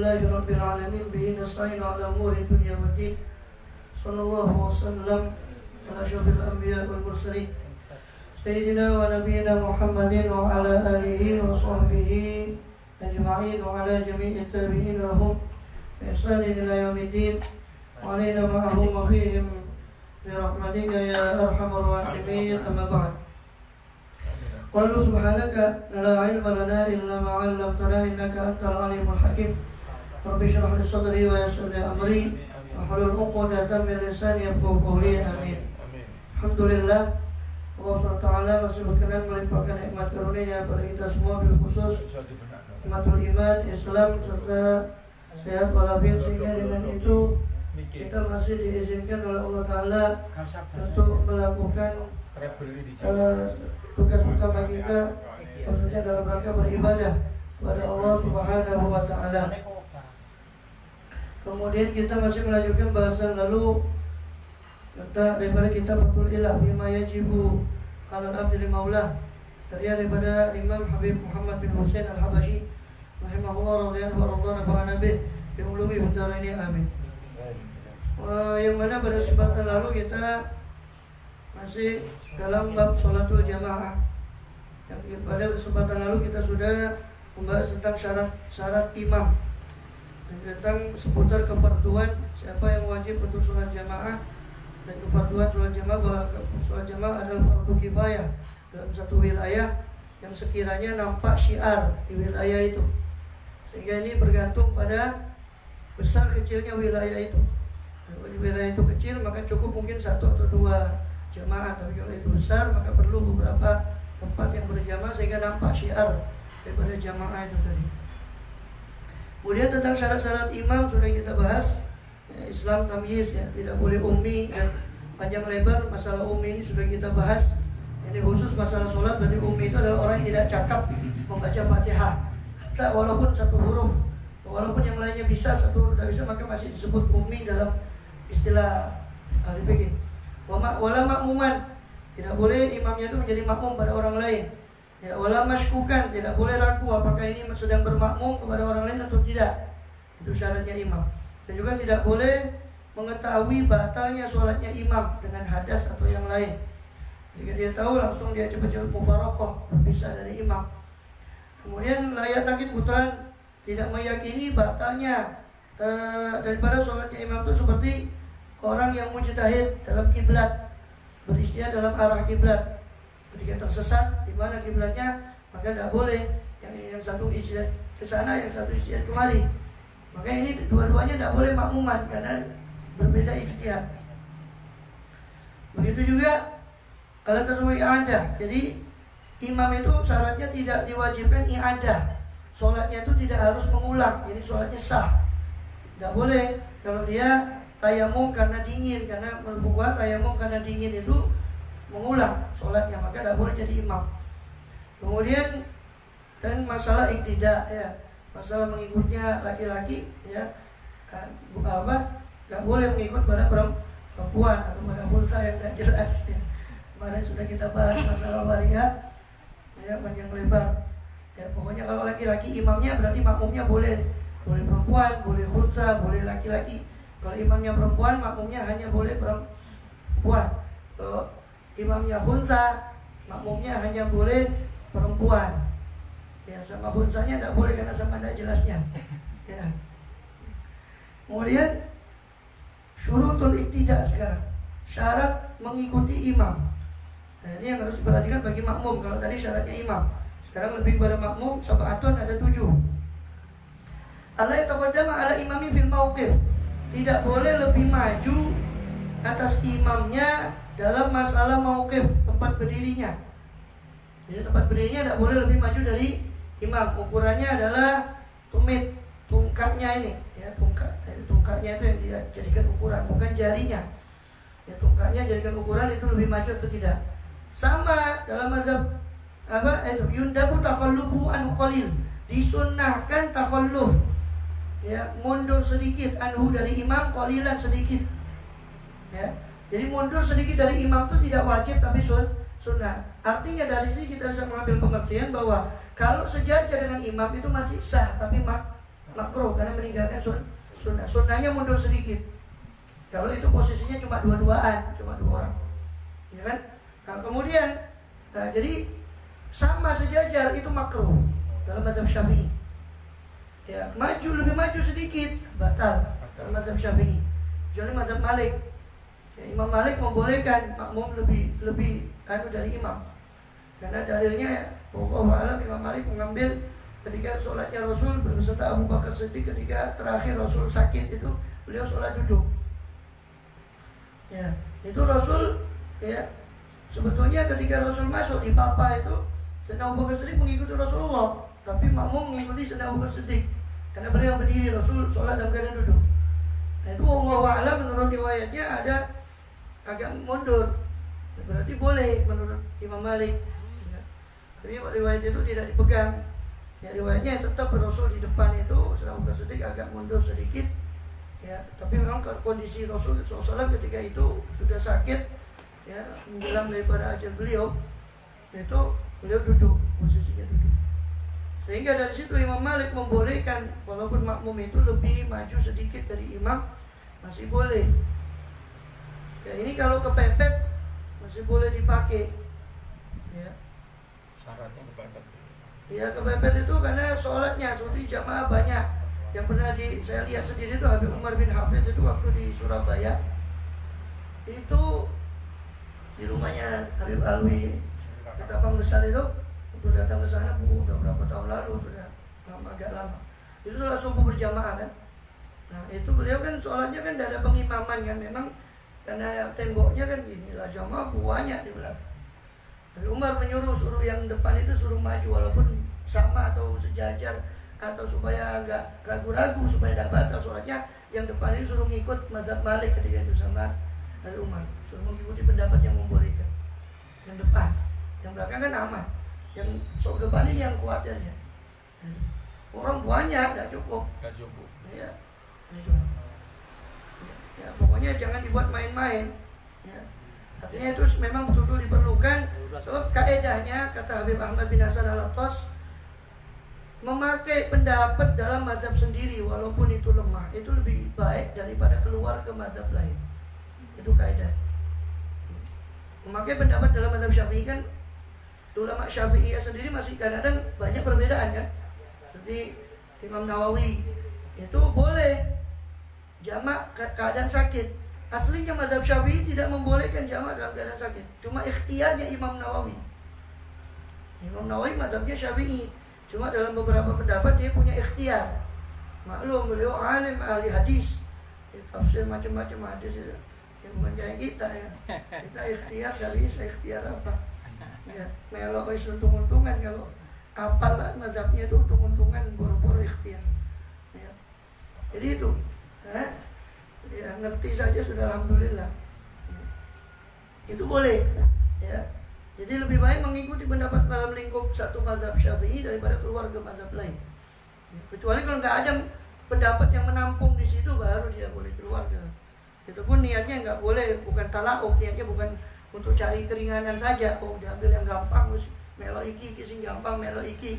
Alhamdulillahi Rabbil Alamin. Bihi nasta'inu ala umuri dunya waddin. Sallallahu wasallam ala syafil anbiya wal mursalin Sayyidina wa nabiyina Muhammadin wa ala alihi wa sahbihi ajma'in wa ala jami'i tabi'in lahum bi ihsanin ila yaumiddin wa alaina ma'ahum wa fihim bi rahmatika ya arhamar rahimin. Amma ba'd. Qala subhanaka la ilma lana illa ma 'allamtana innaka antal alimul hakim. Rabbi shrah li sadri wa yassir li amri wa hlul 'uqdatam min lisani yafqahu qawli. Amin. Alhamdulillah, Allah SWT masih berkenan melimpahkan nikmat karunia pada kita semua, bil khusus nikmatul iman, Islam serta sehat walafiat, sehingga dengan itu kita masih diizinkan oleh Allah Ta'ala untuk melakukan tugas utama kita, maksudnya dalam rangka beribadah kepada Allah Subhanahu wa Ta'ala. Kemudian kita masih melanjutkan bahasan lalu daripada kitab Fathul Ilah bima yajibu 'alal abdi maulah, daripada Imam Habib Muhammad bin Husain Al-Habashi rahimahullah radhiyallahu anhu wa nabi bi ulumi ini, amin. Yang mana pada kesempatan lalu kita masih dalam bab sholatul jamaah. Yang pada kesempatan lalu kita sudah membahas tentang syarat imam dan tentang seputar kefarduan siapa yang wajib untuk sholat jamaah, dan kefarduan sholat jamaah bahwa sholat jamaah adalah fardu kifayah dalam satu wilayah yang sekiranya nampak syiar di wilayah itu, sehingga ini bergantung pada besar kecilnya wilayah itu. Kalau wilayah itu kecil maka cukup mungkin satu atau dua jamaah, tapi kalau itu besar maka perlu beberapa tempat yang berjamaah sehingga nampak syiar daripada jamaah itu tadi. Kemudian tentang syarat-syarat imam sudah kita bahas. Islam tamyiz, ya, tidak boleh ummi, dan panjang lebar masalah ummi ini sudah kita bahas. Ini khusus masalah sholat, berarti ummi itu adalah orang yang tidak cakap membaca Fatihah, walaupun satu huruf, walaupun yang lainnya bisa, satu huruf tidak bisa, maka masih disebut ummi dalam istilah ahli fikih. Wala makmuman, tidak boleh imamnya itu menjadi makmum pada orang lain. Ya, wala masykukan, tidak boleh ragu apakah ini sedang bermakmum kepada orang lain atau tidak. Itu syaratnya imam. Dan juga tidak boleh mengetahui batalnya sholatnya imam dengan hadas atau yang lain. Jika dia tahu langsung dia cepat-cepat mufaraqah, berpisah dari imam. Kemudian layak takit putaran, tidak meyakini batalnya daripada sholatnya imam itu seperti orang yang mujtahid dalam kiblat, beristihad dalam arah kiblat. Ketika tersesat di mana kiblatnya, maka tidak boleh yang satu ijtihad ke sana, yang satu ijtihad kemari. Maka ini dua-duanya tidak boleh makmuman karena berbeda ijtihad. Begitu juga kalau tersebut i'adah. Jadi imam itu syaratnya tidak diwajibkan i'adah. Sholatnya itu tidak harus mengulang, jadi sholatnya sah. Tidak boleh kalau dia tayamum karena dingin, karena berbuka tayamum karena dingin itu mengulang sholatnya, maka tidak boleh jadi imam. Kemudian dan masalah iktidak, ya, masalah mengikutnya laki-laki, ya, nggak boleh mengikut pada perempuan atau pada unta yang tidak jelas, ya. Kemarin sudah kita bahas masalah waria, ya, panjang lebar. Ya, pokoknya kalau laki-laki imamnya berarti makmumnya boleh perempuan, boleh unta, boleh laki-laki. Kalau imamnya perempuan, makmumnya hanya boleh perempuan. Kalau imamnya unta, makmumnya hanya boleh perempuan. Ya, sama untanya tidak boleh karena sama tidak jelasnya. Ya. Kemudian syurutul iktidak sekarang, syarat mengikuti imam. Nah, ini yang harus diperhatikan bagi makmum. Kalau tadi syaratnya imam, sekarang lebih pada makmum. Sab'atun, ada 7. Allah yataqaddama ala imami fil mauqif, tidak boleh lebih maju atas imamnya dalam masalah mauqif, tempat berdirinya. Jadi tempat berdirinya tidak boleh lebih maju dari imam. Ukurannya adalah tumit, tungkaknya ini, ya, tungkaknya itu yang dia jadikan ukuran, bukan jarinya. Ya, tungkaknya jadikan ukuran itu lebih maju atau tidak. Sama dalam mazhab yundabu takhallufu anhu qalil, disunnahkan takhalluf, ya, mundur sedikit anhu dari imam, qalilan sedikit. Ya, jadi mundur sedikit dari imam itu tidak wajib tapi sunnah. Artinya dari sini kita bisa mengambil pengertian bahwa kalau sejajar dengan imam itu masih sah tapi makruh karena meninggalkan sunnah. Sunnahnya mundur sedikit. Kalau itu posisinya cuma dua-duaan, cuma 2 orang, ya kan? Nah, kemudian, jadi sama sejajar itu makruh dalam mazhab Syafi'i. Ya, lebih maju sedikit batal dalam mazhab Syafi'i. Jadi mazhab Malik, ya, Imam Malik membolehkan makmum lebih dari imam. Karena dalilnya, wallahu a'lam, Imam Malik mengambil ketika sholatnya Rasul beserta Abu Bakar Siddiq ketika terakhir Rasul sakit itu beliau sholat duduk. Ya, itu Rasul, ya, sebetulnya ketika Rasul masuk di papa itu, Sayyidina Abu Bakar Siddiq mengikuti Rasulullah, tapi makmum mengikuti Sayyidina Abu Bakar Siddiq karena beliau berdiri, Rasul sholat dalam keadaan duduk. Nah itu wallahu a'lam, menurut riwayatnya ada agak mundur, berarti boleh menurut Imam Malik. Ya. Tapi riwayat itu tidak dipegang. Ya, riwayatnya tetap Rasul di depan itu, Sayyidina Abu Bakar Siddiq agak mundur sedikit. Ya, tapi memang kondisi Rasul SAW ketika itu sudah sakit, ya, menjelang daripada ajal beliau, itu beliau duduk, posisinya duduk. Sehingga dari situ Imam Malik membolehkan walaupun makmum itu lebih maju sedikit dari imam, masih boleh. Ya, ini kalau kepepet masih boleh dipakai. Ya. Syaratnya kepepet. Ya, kepepet itu karena sholatnya seperti jamaah banyak. Yang pernah saya lihat sendiri itu Habib Umar bin Hafidh itu waktu di Surabaya, itu di rumahnya Habib Alwi Ketapang Besar itu, waktu datang ke sana udah berapa tahun lalu, sudah agak lama. Itu sholat subuh berjamaah kan. Nah itu beliau kan sholatnya kan tidak ada pengimaman kan, memang karena temboknya kan gini lah, jamaah banyak di belakang. Habib Umar suruh yang depan itu suruh maju walaupun sama atau sejajar, atau supaya nggak ragu-ragu, supaya tidak batal sholatnya, yang depan ini suruh ngikut mazhab Malik ketika itu sama Habib Umar, suruh mengikuti pendapat yang membolehkan. Yang depan, yang belakang kan aman, yang sok depan ini yang khawatirnya. Orang banyak, nggak cukup. Ya, ya, pokoknya jangan dibuat main-main. Ya. Artinya itu memang betul-betul diperlukan. Sebab kaedahnya kata Habib Ahmad bin Hasan Al-Attas, memakai pendapat dalam mazhab sendiri walaupun itu lemah itu lebih baik daripada keluar ke mazhab lain. Itu kaidah. Memakai pendapat dalam mazhab Syafi'i kan, ulama Syafi'i sendiri masih kadang-kadang banyak perbedaan kan. Seperti Imam Nawawi itu boleh jamak keadaan sakit. Aslinya mazhab Syafi'i tidak membolehkan jamak dalam keadaan sakit. Cuma ikhtiarnya Imam Nawawi. Imam Nawawi mazhabnya Syafi'i. Cuma dalam beberapa pendapat dia punya ikhtiar. Maklum beliau alim ahli hadis. Dia tafsir macam-macam hadis itu. Ya bukan kayak kita ya. Kita ikhtiar dari ikhtiar apa? Ya, melok wis untung-untungan kalau apal mazhabnya itu untung-untungan boro-boro ikhtiar. Ya. Jadi itu. Ya ngerti saja sudah alhamdulillah. Ya. Itu boleh. Ya. Jadi lebih baik mengikuti pendapat dalam lingkup satu mazhab Syafi'i daripada keluar ke mazhab lain. Kecuali kalau nggak ada pendapat yang menampung di situ, baru dia boleh keluar ke. Itu pun niatnya nggak boleh, bukan talauk, niatnya bukan untuk cari keringanan saja. Oh, diambil yang gampang, melo iki, sing gampang melo iki.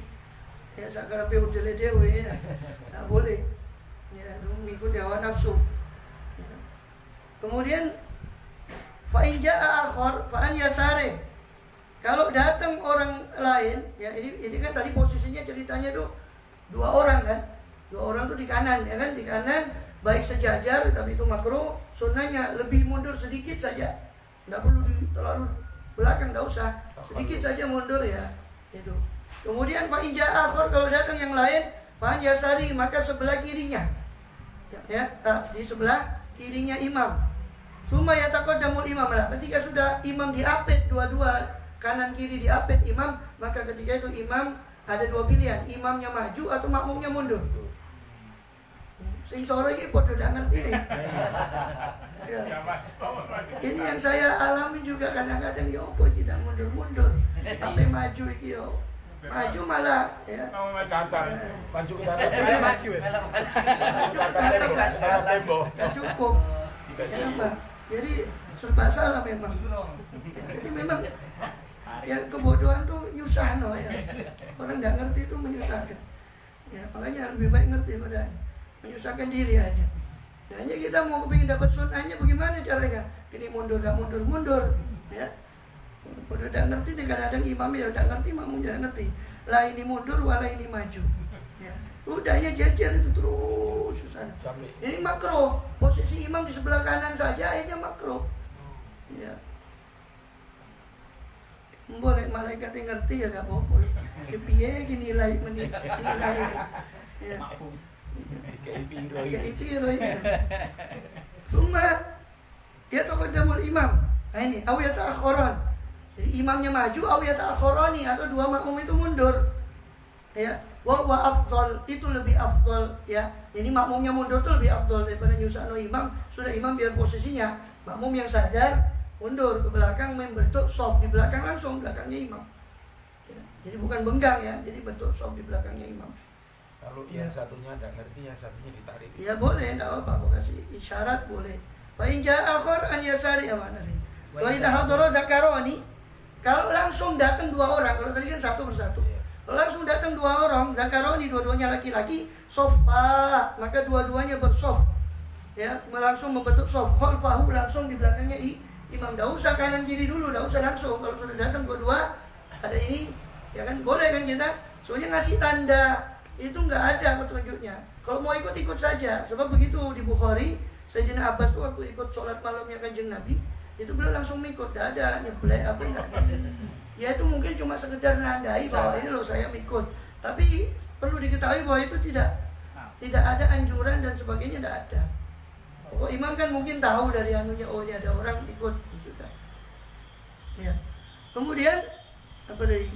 Ya sakarepe udele dhewe ya. Nggak boleh. Ya, mengikuti hawa nafsu. Ya. Kemudian fa in jaa akhar fa an yasare. Kalau datang orang lain, ya ini kan tadi posisinya ceritanya tuh 2 orang kan, 2 orang tuh di kanan, ya kan, di kanan baik sejajar, tapi itu makruh. Sunnahnya lebih mundur sedikit saja, nggak perlu terlalu belakang, nggak usah, sedikit saja mundur ya, itu. Kemudian Pak Inja akhir kalau datang yang lain, Pak Yasari maka sebelah kirinya, ya, di sebelah kirinya imam. Cuma ya taqaddamul imam lah. Ketika sudah imam diapit dua-dua, kanan kiri diapit imam, maka ketika itu imam ada 2 pilihan, imamnya maju atau makmumnya mundur. Sing sore iki padha ndak ngerti nih. Ya. Ini yang saya alami juga kadang-kadang, ya opo tidak mundur-mundur sampai maju iki yo. Maju malah ya. Maju ke dalam. Maju ke dalam. Enggak cukup. Kenapa? Jadi serba salah memang. Jadi memang ya kebodohan tuh nyusah no ya. Orang nggak ngerti itu menyusahkan. Ya, makanya lebih baik ngerti pada menyusahkan diri aja. Nah, hanya kita mau kepingin dapat sunnahnya bagaimana caranya? Ini mundur, gak mundur, ya. Udah ngerti nih, kadang-kadang imamnya udah ngerti, makmumnya udah ngerti. Lah ini mundur, walah ini maju. Ya. Udahnya jajar itu terus susah. Ini makro, posisi imam di sebelah kanan saja akhirnya makro. Ya. Boleh malaikat yang ngerti ya gak apa-apa. Piye gini nilai ya. Kayak itu ya. Summa dia taqaddamul imam. Nah ini aw yata'akhkharan. Jadi imamnya maju aw yata'akhkharani, atau dua makmum itu mundur. Ya, wa afdal, itu lebih afdal ya. Jadi makmumnya mundur itu lebih afdal daripada nyusahno imam. Sudah imam biar posisinya, makmum yang sadar mundur ke belakang membentuk soft di belakang, langsung belakangnya imam. Ya, jadi bukan benggang ya, jadi bentuk soft di belakangnya imam. Kalau yang satunya tidak ngerti, yang satunya ditarik. Ya boleh, tidak apa-apa, aku kasih isyarat boleh. Fa in ja'a akhar an yasari amana. Wa idza hadara dzakarani, kalau langsung datang dua orang, kalau tadi kan satu persatu. Kalau langsung datang dua orang, dzakarani dua-duanya laki-laki, sofa, maka dua-duanya bersof. Ya, langsung membentuk sof. Khalfahu, langsung di belakangnya imam. Tidak usah kanan kiri dulu, tidak usah langsung. Kalau sudah datang dua-dua, ada ini, ya kan boleh kan kita. Soalnya ngasih tanda itu nggak ada petunjuknya. Kalau mau ikut saja. Sebab begitu di Bukhari, Sayyidina Abbas tuh waktu ikut sholat malamnya Kanjeng Nabi, itu beliau langsung ikut, tidak ada nyeblek apa enggak ada. Ya itu mungkin cuma sekedar nandai bahwa ini loh saya ikut. Tapi perlu diketahui bahwa itu tidak ada anjuran dan sebagainya, tidak ada. Pokok imam kan mungkin tahu dari anunya, oh ini ada orang ikut, sudah. Ya. Kemudian apa tadi?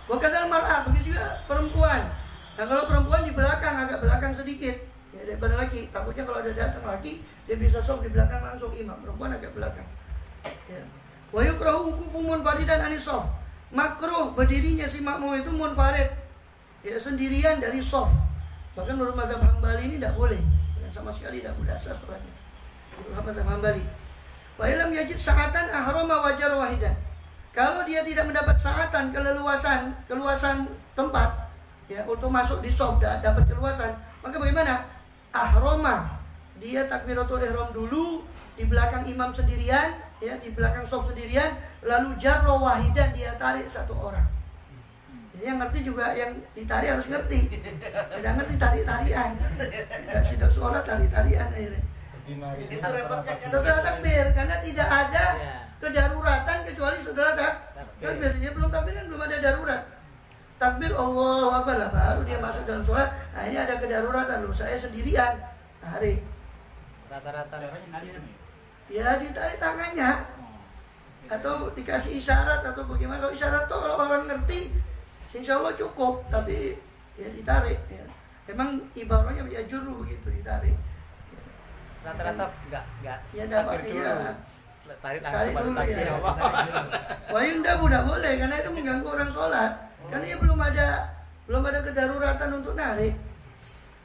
Wakatal mar'ah, begitu juga perempuan. Nah kalau perempuan di belakang, agak belakang sedikit ya, daripada laki. Takutnya kalau ada datang laki, dia bisa sok di belakang langsung imam. Perempuan agak belakang. Ya. Wa yukrahu wuqufu munfaridan anisof. Makruh berdirinya si makmum itu munfarid, ya sendirian dari sof. Bahkan menurut mazhab Hambali ini tidak boleh, dan sama sekali tidak berdasar sholatnya. Menurut mazhab Hambali. Wa ilam yajid sa'atan ahrama wajar wahidan. Kalau dia tidak mendapat sa'atan, keluasan tempat, ya untuk masuk di sof, dapat keluasan, maka bagaimana? Ahrama, dia takbiratul ihram dulu di belakang imam sendirian, ya di belakang sof sendirian, lalu jarro wahidan, dia tarik satu orang. Jadi yang ngerti juga, yang ditarik harus ngerti. Tidak ngerti tarik-tarian, tidak sholat tarik-tarian akhirnya. Itu repotnya kan. Setelah takbir, karena tidak ada kedaruratan kecuali setelah takbir. Dia belum takbir kan belum ada darurat. Takbir Allahu Akbar lah, baru dia masuk dalam sholat. Nah ini ada kedaruratan loh, saya sendirian, tarik. Rata-rata Ya ditarik tangannya, atau dikasih isyarat atau bagaimana. Kalau isyarat tuh kalau orang ngerti, insya Allah cukup. Tapi ya ditarik. Ya. Emang ibaratnya ya juru begitu, ditarik. rata-rata enggak Ya dapat dulu. ya. Tarik langsung baru dulu takbir. ya. Wahyu tidak boleh karena itu mengganggu orang sholat. Karena dia belum ada kedaruratan untuk narik.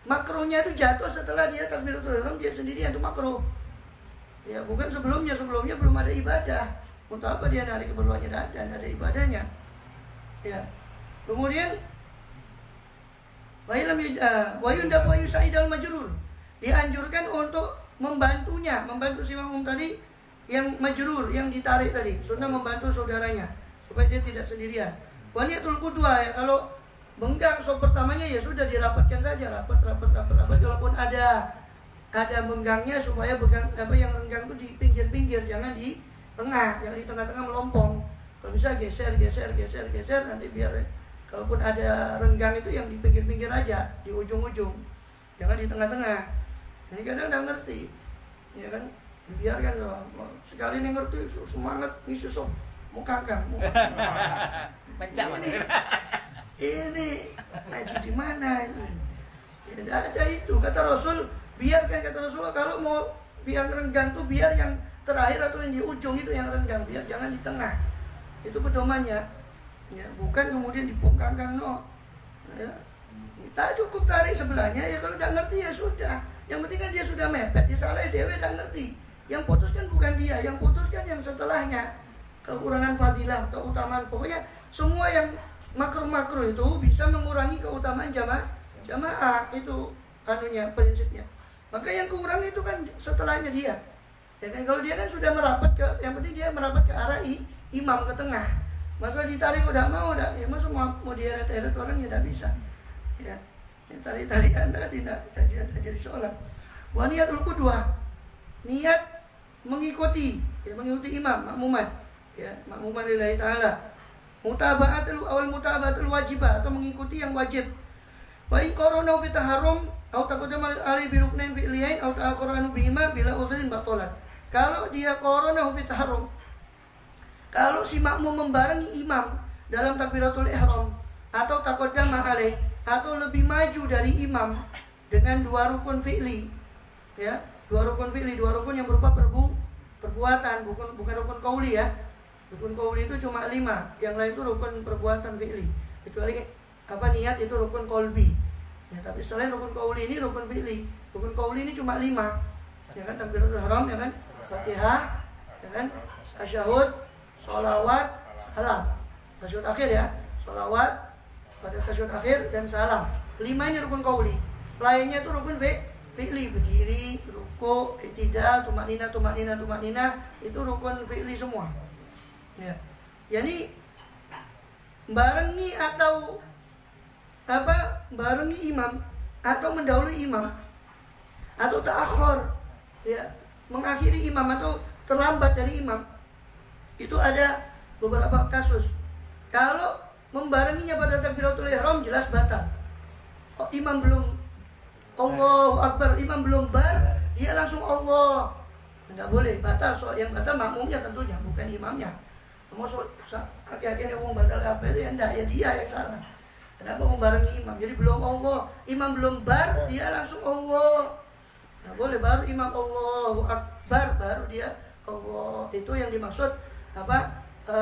Makruhnya itu jatuh setelah dia takbiratul ihram, dia sendirian, itu makruh. Ya bukan sebelumnya belum ada ibadah. Untuk apa dia narik keperluannya, dan ada ibadahnya. Ya. Kemudian wa yusa'idal majrur. Dianjurkan untuk membantu si makmum tadi yang majrur, yang ditarik tadi. Sunnah membantu saudaranya supaya dia tidak sendirian. Wa niyatul qudwa, ya kalau benggang so pertamanya ya sudah dirapatkan saja, rapat. Walaupun ada benggangnya supaya yang renggang itu di pinggir-pinggir, jangan di tengah, jangan di tengah-tengah melompong. Kalau bisa geser nanti biar kalaupun ada renggang itu yang di pinggir-pinggir aja, di ujung-ujung. Jangan di tengah-tengah. Ini kadang nggak ngerti. Ya kan? Biarkan dong. Sekali nih ngerti semangat ngisi sok. Mau kagak, mau. Pencak Ini ngaji di mana ini? Tidak ada itu. Kata Rasul, biarkan, kata Rasul, kalau mau biar renggang tuh biar yang terakhir atau yang di ujung itu yang renggang, biar jangan di tengah. Itu pedomannya. Ya, bukan kemudian dipongkangkan no. Ya. Tak cukup tarik sebelahnya, ya kalau tidak ngerti ya sudah. Yang penting kan dia sudah mepet, dia salah dewe tidak ngerti. Yang putuskan bukan dia, yang putuskan yang setelahnya. Kekurangan fadilah, keutamaan, pokoknya semua yang makruh-makruh itu bisa mengurangi keutamaan jamaah jamaah itu anunya prinsipnya. Maka yang kurang itu kan setelahnya dia. Ya kan kalau dia kan sudah merapat ke, yang penting dia merapat ke arah imam ke tengah. Masa ditarik udah mau udah, ya masa mau dieret-eret orang ya tidak bisa. Ya, yang tarik-tarikan tadi tidak jadi sholat. Wa niyatul qudwah, niat mengikuti, ya mengikuti imam, makmuman, ya makmuman lillahi ta'ala. Mutaba'atul wajibah atau mengikuti yang wajib. Wa in qarana fi taharrum au taqaddama ali bi ruknain fi'liyain au ta'akhkhara bihima bila udhrin batalat. Kalau dia qarana fi taharrum, kalau si makmum membarengi imam dalam takbiratul ihram atau taqaddama alaih atau lebih maju dari imam dengan dua rukun fi'li, ya, dua rukun yang berupa perbuatan, bukan rukun qauli ya. Rukun qauli itu cuma 5, yang lain itu rukun perbuatan fi'li. Kecuali niat itu rukun qalbi. Ya, tapi selain rukun qauli ini rukun fi'li. Rukun qauli ini cuma 5. Ya kan, takbiratul ihram, ya kan, Fatihah, ya kan, tasyahud, sholawat, salam. Tasyahud akhir ya, sholawat pada tasyahud akhir dan salam. 5 ini rukun qauli. Lainnya itu rukun fi'li, berdiri, ruku, i'tidal, tumakninah, itu rukun fi'li semua. Ya. Jadi barengi atau barengi imam atau mendahului imam atau ta'akhir, ya, mengakhiri imam atau terlambat dari imam, itu ada beberapa kasus. Kalau membarenginya pada takbiratul ihram jelas batal. Oh, imam belum Allahu Akbar, imam belum bar, dia langsung Allah. Tidak boleh, batal. Yang batal makmumnya tentunya, bukan imamnya. Mau akhir-akhirnya ngomong batal apa itu ya enggak, ya dia yang salah. Kenapa membarengi imam? Jadi belum Allah, imam belum bar, dia langsung Allah. Nah, boleh, baru imam Allahu Akbar, baru dia Allah. Itu yang dimaksud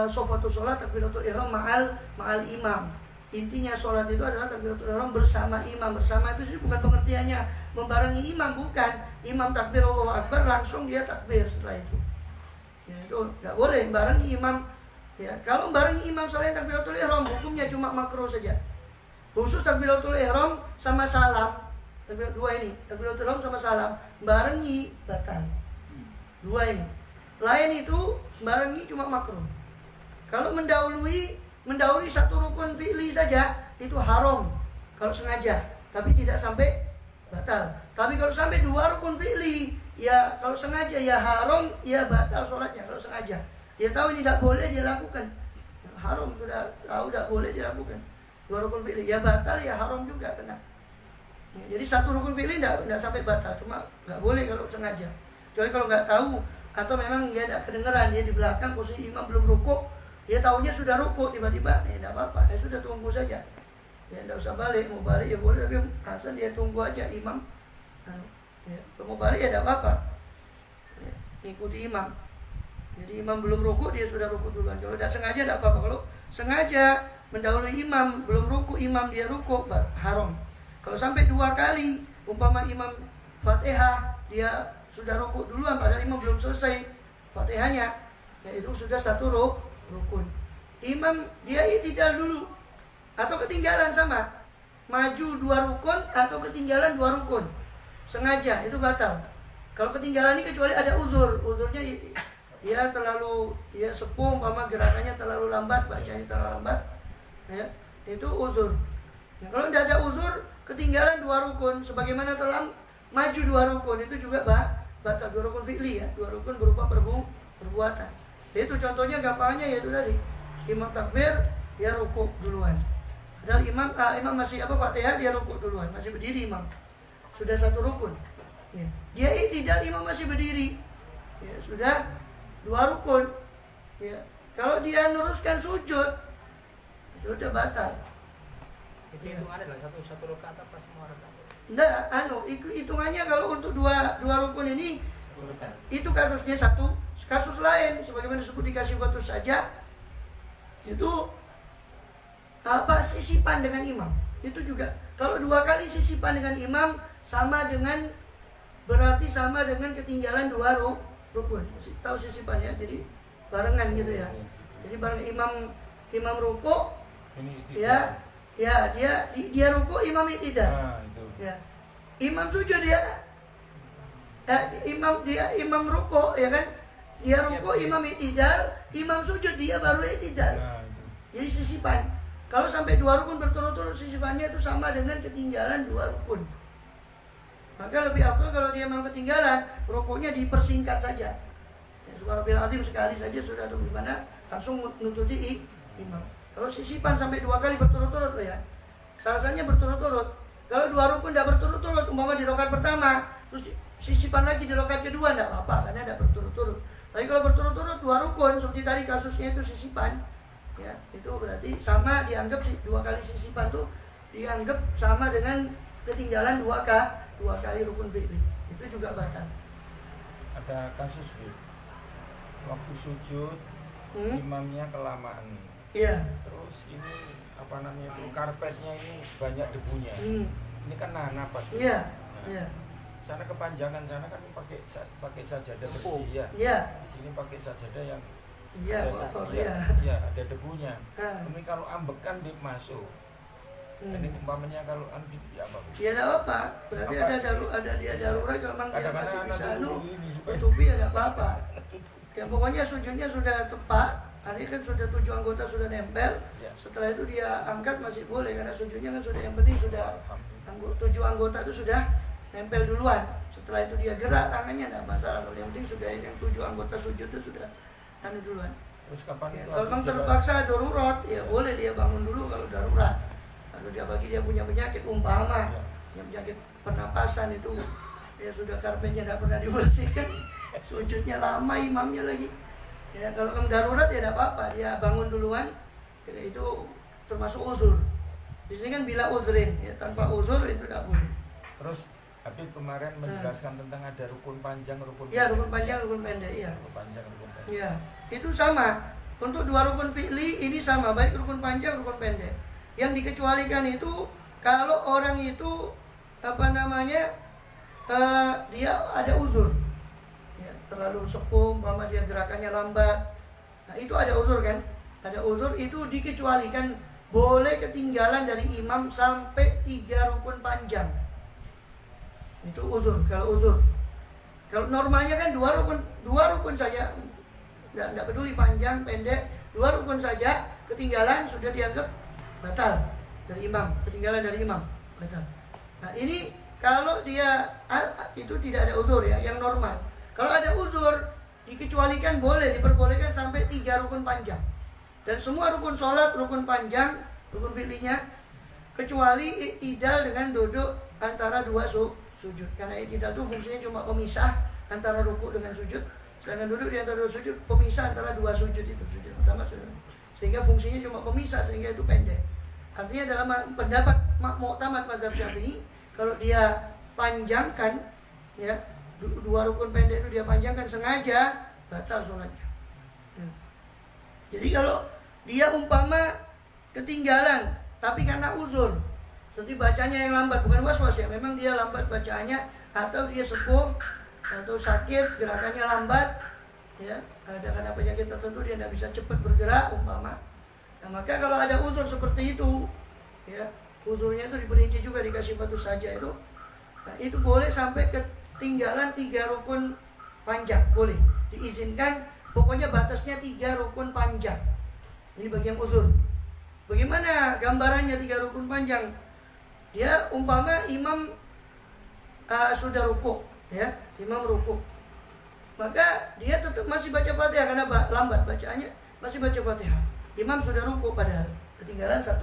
sofatul sholat takbiratul ihram ma'al imam. Intinya sholat itu adalah takbiratul ihram bersama imam. Bersama itu bukan pengertiannya membarengi imam, bukan. Imam takbir Allahu Akbar, langsung dia takbir setelah itu. Ya, itu nggak boleh barengi imam. Ya, kalau barengi imam selain takbiratul ihram, hukumnya cuma makruh saja. Khusus takbiratul ihram sama salam, dua ini, takbiratul ihram sama salam, barengi batal. Dua ini. Lain itu barengi cuma makruh. Kalau mendahului satu rukun fi'li saja itu haram kalau sengaja, tapi tidak sampai batal. Tapi kalau sampai 2 rukun fi'li, ya kalau sengaja ya haram, ya batal sholatnya kalau sengaja. Dia tahu ini tidak boleh, dia lakukan. Haram, sudah tahu tidak boleh, dia lakukan. 2 rukun fi'li, ya batal, ya haram juga kena. Ya, jadi 1 rukun fi'li tidak sampai batal, cuma nggak boleh kalau sengaja. Kecuali kalau nggak tahu, atau memang dia tidak kedengeran, dia di belakang, posisi imam belum rukuk, dia tahunya sudah rukuk, tiba-tiba, ya tidak apa-apa, ya sudah tunggu saja. Ya tidak usah balik, mau balik ya boleh, tapi asal dia tunggu aja imam. Ya, kalau mau balik ya tidak apa-apa. Ya, ikuti imam. Jadi imam belum rukuk, dia sudah rukuk duluan. Kalau tidak sengaja tidak apa-apa. Kalau sengaja mendahului imam, belum rukuk, imam dia rukuk, haram. Kalau sampai 2 kali, umpama imam Fatihah, dia sudah rukuk duluan, padahal imam belum selesai Fatihahnya, ya itu sudah 1 rukun. Imam dia i'tidal dulu, atau ketinggalan sama. Maju 2 rukun, atau ketinggalan 2 rukun. Sengaja, itu batal. Kalau ketinggalan ini kecuali ada uzur. Uzurnya dia terlalu sepuh, umpama gerakannya terlalu lambat, bacanya terlalu lambat, ya, itu uzur. Nah, kalau tidak ada uzur, ketinggalan 2 rukun, sebagaimana telah maju 2 rukun, itu juga batal. 2 rukun fi'li ya, 2 rukun berupa perbuatan. Itu contohnya gampangnya yaitu tadi, imam takbir, dia rukuk duluan. Padahal imam masih Fatihah, dia rukuk duluan, masih berdiri imam. Sudah 1 rukun. Ya. Dia tidak, imam masih berdiri. Ya, sudah 2 rukun. Ya. Kalau dia neruskan sujud, sudah batal. Itu hitungannya adalah satu rakaat apa semua rakaat? Enggak, hitungannya kalau untuk dua rukun ini, itu kasusnya satu. Kasus lain, sebagaimana disebut di Kasifatus saja, itu sisipan dengan imam. Itu juga, kalau 2 kali sisipan dengan imam, berarti sama dengan ketinggalan 2 rukun. Tahu sisipannya, jadi barengan gitu ya. Jadi bareng imam rukuk, ya Ya, dia ruku, imam i'tidal. Nah, itu. Ya. Imam sujud imam ruku, ya kan? Dia ruku, imam i'tidal, imam sujud dia baru i'tidal. Nah, itu. Jadi sisipan. Kalau sampai 2 rukun berturut-turut, sisipannya itu sama dengan ketinggalan 2 rukun. Maka lebih afdal kalau dia memang ketinggalan, rukunya dipersingkat saja. Ya, Subhanallah azim sekali saja sudah, atau gimana langsung nututi imam. Kalau sisipan sampai 2 kali berturut-turut ya. Salah-salahnya berturut-turut. Kalau 2 rukun tidak berturut-turut, umpama di rakaat pertama, terus sisipan lagi di rakaat kedua, tidak apa-apa karena tidak berturut-turut. Tapi kalau berturut-turut 2 rukun, seperti tadi kasusnya itu sisipan, ya itu berarti sama, dianggap 2 kali sisipan tuh dianggap sama dengan ketinggalan 2 kali rukun fi'li. Itu juga batal. Ada kasus Bu, waktu sujud imamnya kelamaan. Iya. Terus ini apa namanya itu, karpetnya ini banyak debunya. Ini kan napas. Iya. Nah, Iya. sana kepanjangan sana kan pakai sajadah bersih ya. Iya. Di sini pakai sajadah yang Iya, ada, kotor, ya, iya. ya, ada debunya. Ini kalau ambekan dia masuk. Ini umpamanya kalau anti ya apa? Ya tidak apa, berarti Apa? ada dia darurat, kalau memang dia Kadang-kadang masih anak bisa ini supaya- tutupi ya tidak apa-apa. Ya pokoknya sujudnya sudah tepat, tadi kan sudah 7 anggota sudah nempel. Ya. Setelah itu dia angkat masih boleh karena sujudnya kan sudah, yang penting sudah 7 anggota itu sudah nempel duluan. Setelah itu dia gerak tangannya tidak masalah. Kalau yang penting sudah yang 7 anggota sujud itu sudah duluan. Terus kapan Ya, itu kalau memang habis terpaksa darurat, ya boleh dia bangun dulu kalau darurat. Kalau dia bagi dia punya penyakit umpama, Ya. yang penyakit pernapasan itu, dia sudah karpetnya tidak pernah dibersihkan, sujudnya lama, imamnya lagi. Ya kalau memang darurat ya tidak apa-apa, dia bangun duluan. Ya, itu termasuk uzur. Di sini kan bila uzrin, ya tanpa uzur itu tidak boleh. Terus Habib kemarin menjelaskan tentang ada rukun panjang, rukun Ya pendek. rukun panjang, rukun pendek, iya. Rukun panjang, rukun pendek. Ya, itu sama. Untuk 2 rukun fi'li ini sama, baik rukun panjang, rukun pendek. Yang dikecualikan itu kalau orang itu dia ada uzur, ya, terlalu sepuh, umpama dia gerakannya lambat. Nah itu ada uzur kan? Ada uzur itu dikecualikan, boleh ketinggalan dari imam sampai 3 rukun panjang. Itu uzur. Kalau normalnya kan 2 rukun saja, nggak peduli panjang pendek, 2 rukun saja ketinggalan sudah dianggap batal dari imam, ketinggalan dari imam batal. Nah ini kalau dia itu tidak ada uzur ya, yang normal. Kalau ada uzur dikecualikan, diperbolehkan sampai 3 rukun panjang. Dan semua rukun sholat, rukun panjang, rukun fi'linya, kecuali i'tidal dengan duduk antara 2 sujud. Karena i'tidal itu fungsinya cuma pemisah antara ruku dengan sujud. Sedangkan duduk di antara 2 sujud, pemisah antara 2 sujud itu, sujud pertama, sujud. Sehingga fungsinya cuma pemisah, sehingga itu pendek. Artinya dalam pendapat mu'tamad mazhab Syafi'i, kalau dia panjangkan, ya 2 rukun pendek itu dia panjangkan sengaja, batal sholatnya. Jadi kalau dia umpama ketinggalan, tapi karena uzur, seperti bacanya yang lambat, bukan was-was ya, memang dia lambat bacaannya, atau dia sepuh, atau sakit, gerakannya lambat, ya, ada karena penyakit tertentu dia tidak bisa cepat bergerak umpama. Nah, maka kalau ada uzur seperti itu, ya, uzurnya itu diperinci juga, dikasih batu saja itu. Nah, itu boleh sampai ketinggalan 3 rukun panjang, boleh diizinkan. Pokoknya batasnya 3 rukun panjang. Ini bagi yang uzur. Bagaimana gambarannya 3 rukun panjang? Dia umpama imam sudah ruku, ya, imam ruku. Maka dia tetap masih baca Fatihah karena lambat bacaannya, masih baca Fatihah. Imam sudah ruku padahal ketinggalan 1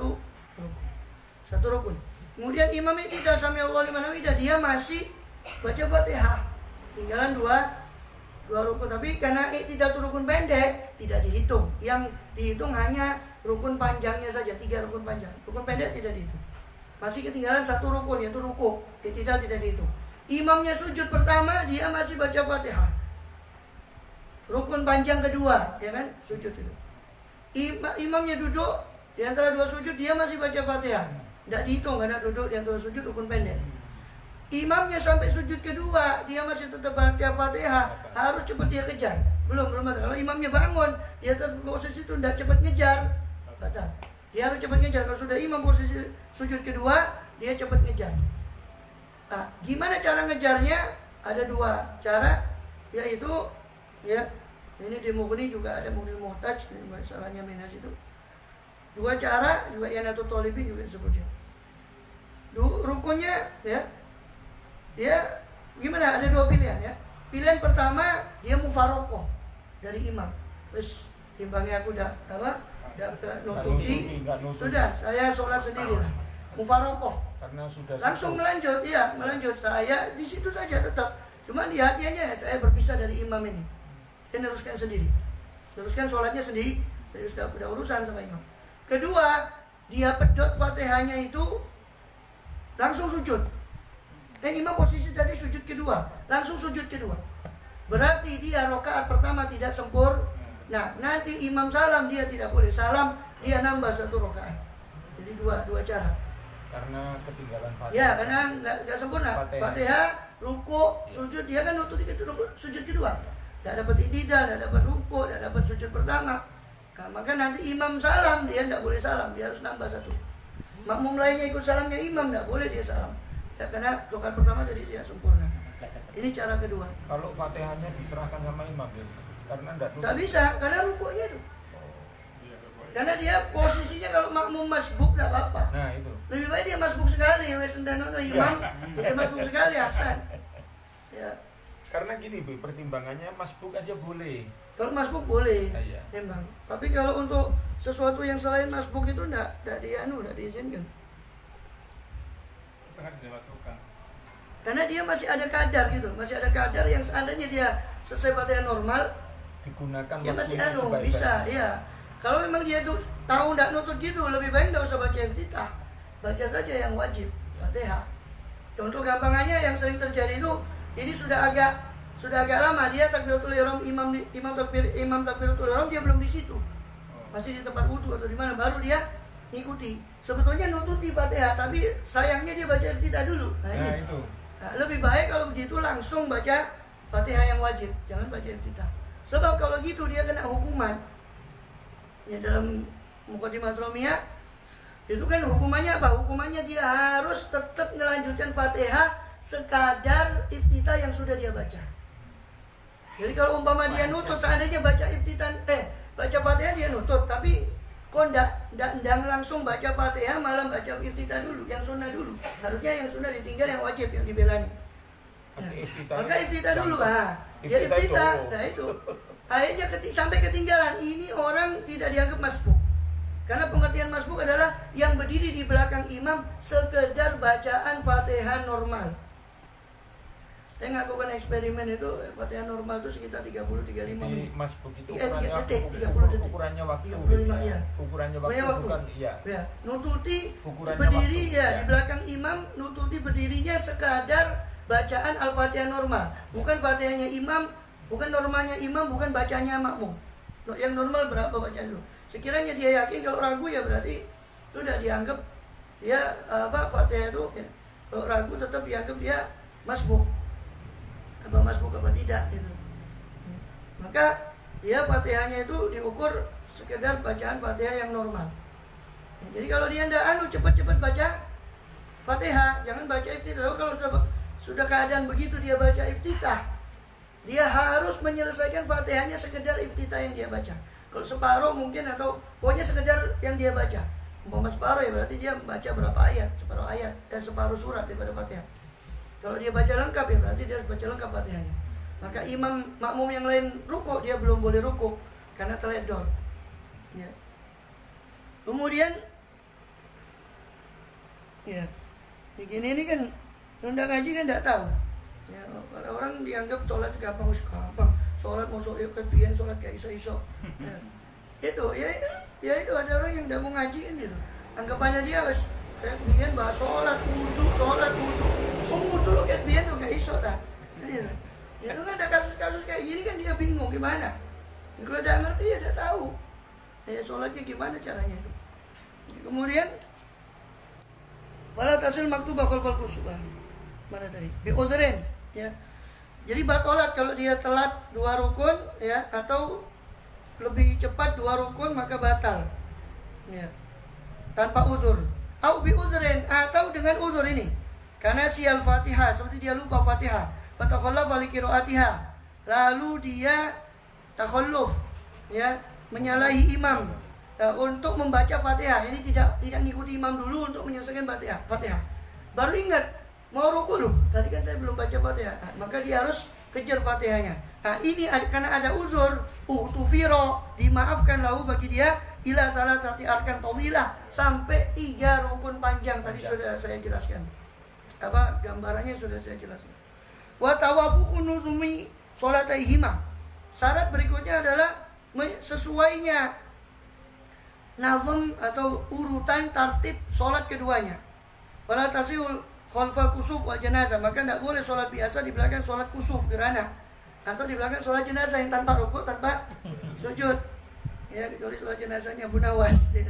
rukun. Kemudian imam ini tidak sami Allah liman hamidah, dia masih baca Fatihah. Tinggalan 2 rukun, tapi karena tidak rukun pendek tidak dihitung. Yang dihitung hanya rukun panjangnya saja, 3 rukun panjang. Rukun pendek tidak dihitung. Masih ketinggalan 1 rukun, yaitu ruku. Tidak dihitung. Imamnya sujud pertama, dia masih baca Fatihah. Rukun panjang kedua, ya kan? Sujud itu. Imamnya duduk di antara 2 sujud, dia masih baca Fatihah. Tidak dihitung karena duduk di antara sujud rukun pendek. Imamnya sampai sujud kedua, dia masih tetap baca Fatihah, harus cepat dia kejar. Belum ada. Kalau imamnya bangun, dia tetap posisi itu tidak cepat ngejar, batal. Dia harus cepat ngejar. Kalau sudah imam posisi sujud kedua, dia cepat ngejar. Nah, gimana cara ngejarnya? Ada dua cara, yaitu ya ini di Mughni juga ada, Mughni Muhtaj, masalahnya Minhaj itu. Dua cara juga Yanatul Talibin juga disebutnya. Rukunnya ya, dia gimana? Ada dua pilihan ya. Pilihan pertama dia mufarokoh dari imam. Terus timbangnya aku udah nututi, sudah saya sholat sendiri lah. Mufarokoh. Karena sudah Langsung melanjut, ya melanjut. Saya di situ saja tetap. Cuma di hatinya saya berpisah dari imam ini. Saya neruskan sendiri. Teruskan sholatnya sendiri. Jadi sudah urusan sama imam. Kedua, dia pedot Fatihahnya itu langsung sujud. Dan imam posisi tadi sujud kedua, langsung sujud kedua. Berarti dia rakaat pertama tidak sempurna. Nah, nanti imam salam dia tidak boleh salam, dia nambah satu rakaat. Jadi dua cara. Karena ketinggalan Fatihah. Ya, karena nggak sempurna. Fatihah, ruku, sujud, dia kan nututi sujud kedua. Tidak dapat i'tidal, tidak dapat ruku, tidak dapat sujud pertama. Nah, maka nanti imam salam, dia tidak boleh salam, dia harus nambah satu. Makmum lainnya ikut salamnya imam, tidak boleh dia salam. Ya, karena rakaat pertama tadi dia sempurna. Ini cara kedua. Kalau Fatihahnya diserahkan sama imam ya? Karena tidak bisa, karena rukunya itu. Karena dia posisinya kalau makmum masbuk tidak apa-apa. Nah itu. Lebih baik dia masbuk sekali, Sendanono imam, dia masbuk sekali Hasan. Ya. Karena gini Bu, pertimbangannya masbuk aja boleh. Kalau masbuk boleh, iya. Memang. Tapi kalau untuk sesuatu yang selain masbuk itu tidak diizinkan. Sangat dilewatkan. Karena dia masih ada kadar gitu, masih ada kadar yang seandainya dia selesai Fatihah normal, digunakan dia masih sebaik-baiknya. bisa, ya. Kalau memang dia tahu tidak nutut gitu, lebih baik tidak usah baca iftitah, baca saja yang wajib Fatihah. Contoh gampangannya yang sering terjadi itu, ini sudah agak lama dia takbiratul ihram, imam takbiratul ihram dia belum di situ, masih di tempat wudu atau di mana, baru dia ngikuti. Sebetulnya nututi Fatihah, tapi sayangnya dia baca iftitah dulu. Nah, itu. Nah, lebih baik kalau begitu langsung baca Fatihah yang wajib, jangan baca iftitah. Sebab kalau gitu dia kena hukuman. Ya, dalam Muqaddimah Dromiyah itu kan hukumannya apa? Hukumannya dia harus tetap melanjutkan Fatihah sekadar iftitah yang sudah dia baca. Jadi kalau umpama dia nutut, seandainya baca iftitah, baca Fatihah dia nutut, tapi kok ndak langsung baca Fatihah, malah baca iftitah dulu, yang sunnah dulu. Harusnya yang sunnah ditinggal, yang wajib yang dibelani. Nah, maka iftitah dulu, dia iftitah, nah itu. Akhirnya sampai ketinggalan, ini orang tidak dianggap masbuk. Karena pengertian masbuk adalah yang berdiri di belakang imam sekedar bacaan Fatihah normal. Saya ngakukan eksperimen itu, Fatihah normal itu sekitar 30-35 menit. Masbuk itu ukurannya waktu. 35, ya. Ukurannya waktu bukan iya. Ya, nututi ukurannya berdiri waktu, ya, di belakang imam, nututi berdirinya sekadar bacaan Al-Fatihah normal. Bukan Fatihahnya imam, bukan normalnya imam, bukan bacanya makmum. Yang normal berapa bacaan dulu? Sekiranya dia yakin, kalau ragu ya berarti sudah dianggap dia Fatihah itu ya. Kalau ragu tetap dianggap dia masbuk. Apa masbuk apa tidak gitu. Maka dia Fatihahnya itu diukur sekedar bacaan Fatihah yang normal. Jadi kalau dia tidak cepat-cepat baca Fatihah, jangan baca iftitah. Kalau sudah keadaan begitu dia baca iftitah, dia harus menyelesaikan Fatihahnya sekedar iftitah yang dia baca. Kalau separuh mungkin, atau pokoknya sekedar yang dia baca. Umpama separuh ya berarti dia baca berapa ayat, separuh ayat dan separuh surat daripada Fatihah. Kalau dia baca lengkap ya berarti dia harus baca lengkap Fatihahnya. Maka imam makmum yang lain ruku, dia belum boleh ruku karena teledor. Ya. Kemudian ya, begini ini kan undang ngaji kan tidak tahu. Ya, orang dianggap sholat gampang, sholat mau sholat kebian, sholat kayak iso. Ya. Itu ada orang yang tidak mau ngaji kan gitu. Anggapannya dia harus kayak bian bahas sholat wudu. Wudu lo kayak bian lo kayak iso tak. Gitu. Ya kan ada kasus-kasus kayak gini kan dia bingung gimana. Kalau tidak ngerti ya tidak tahu. Ya sholatnya gimana caranya itu. Kemudian fala tasul maktubah khalfal khusubah. Mana tadi? Bi'udhrin, ya. Jadi batolat kalau dia telat 2 rukun ya, atau lebih cepat 2 rukun maka batal. Ya. tanpa uzur. Au bi uzrin, atau dengan uzur ini. Karena sial Fatihah, seperti dia lupa Fatihah. Fatakhallaf li qiraatiha. Lalu dia takhalluf, ya, menyalahi imam untuk membaca Fatihah. Ini tidak ngikuti imam dulu untuk menyelesaikan Fatihah. Baru ingat mau ruku loh. Tadi kan saya belum baca Fatihah. Maka dia harus kejar Fatihahnya. Nah, ini karena ada uzur, utufiro, dimaafkan lahu bagi dia ila salah satu arkan tawilah, sampai 3 rukun panjang. Tadi sudah saya jelaskan. Gambarannya sudah saya jelaskan. Wa tawafuqun nuzumi salataihima. Syarat berikutnya adalah sesuainya nazam atau urutan tartib salat keduanya. Wala tasihul khalfal kusuf wa jenazah. Maka tidak boleh salat biasa di belakang salat kusuf gerhana, atau di belakang sholat jenazah yang tanpa rukuk, tanpa sujud. Ya, kecuali sholat jenazahnya Abu Nawas, ya.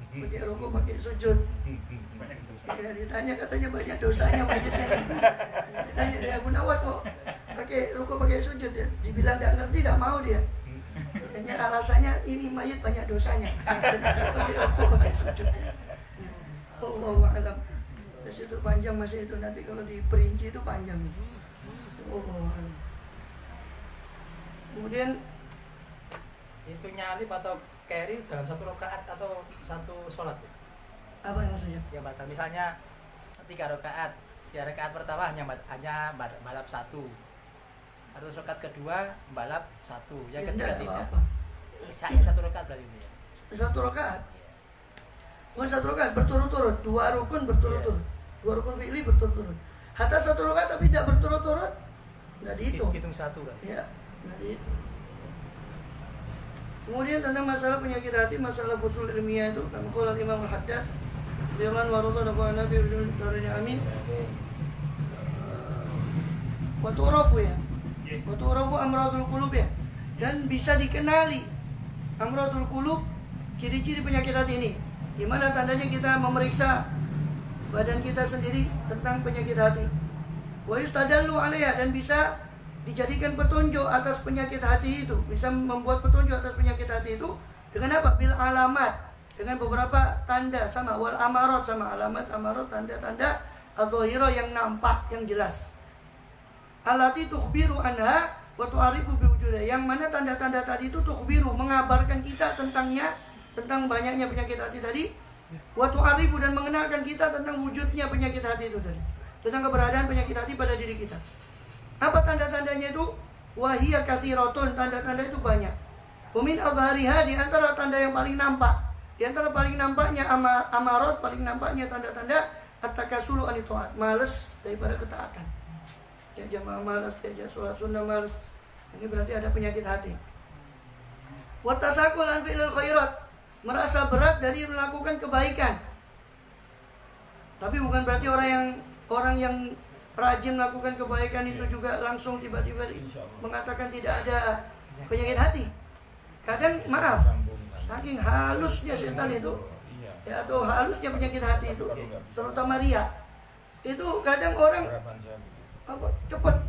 Pakai rukuk, pakai sujud. Ya, ditanya katanya banyak dosanya mayitnya. Ditanya dia Abu Nawas kok pakai rukuk, pakai sujud, ya. Dibilang tidak ngerti, tidak mau dia. Hanya alasannya ini mayit banyak dosanya. Pakai rukuk, pakai sujud. Allahu a'lam. Terus itu panjang masih itu, nanti kalau diperinci itu panjang. Allahu a'lam. Kemudian itu nyalip atau carry dalam 1 rakaat atau 1 sholat. Apa yang maksudnya? Ya batal. Misalnya 3 rakaat. 3 rakaat pertama hanya balap 1. Atau rakaat kedua balap 1. Yang ketiga tidak. Hanya 1 rakaat berarti ini. 1 rakaat. Bukan 1 rakaat berturut-turut, 2 rukun berturut-turut. 2 rukun fi'li berturut-turut. Hatta 1 rakaat tapi tidak berturut-turut, enggak dihitung. Hitung 1 kan. Ya. Kemudian tentang masalah penyakit hati, masalah fusul ilmiah itu, kama qala Imam Al-Haddad radhiyallahu anhu wa nabi dari amin. Wa tu'rafu ya. Wa tu'rafu amradul qulub ya. Dan bisa dikenali amradul qulub, ciri-ciri penyakit hati ini. Gimana tandanya kita memeriksa badan kita sendiri tentang penyakit hati. Wa yustadallu 'alaiha, dan bisa dijadikan petunjuk atas penyakit hati itu, bisa membuat petunjuk atas penyakit hati itu dengan apa? Bil alamat, dengan beberapa tanda, sama wal amarat, sama alamat, amarat, tanda-tanda adh-dhahira yang nampak, yang jelas. Allati tukhbiru anha wa tu'arifu bi wujudiha, yang mana tanda-tanda tadi itu tukhbiru, mengabarkan kita tentangnya, tentang banyaknya penyakit hati tadi, wa tu'arifu, dan mengenalkan kita tentang wujudnya penyakit hati itu tadi, tentang keberadaan penyakit hati pada diri kita. Apa tanda-tandanya itu? Wahiyya katsiratun, tanda-tanda itu banyak. Umin adhariha, di antara tanda yang paling nampak, di antara paling nampaknya amarat, paling nampaknya tanda-tanda at-takasulu an ta'at, malas daripada ketaatan. Ya, jamaah malas, ya sholat sunnah malas. Ini berarti ada penyakit hati. Wa tasaqul an fi'lil khairat, merasa berat dari melakukan kebaikan. Tapi bukan berarti orang yang rajin melakukan kebaikan itu juga langsung tiba-tiba mengatakan tidak ada penyakit hati. Kadang maaf, saking halusnya setan itu, ya, atau halusnya penyakit hati itu, terutama riya, itu kadang orang cepat.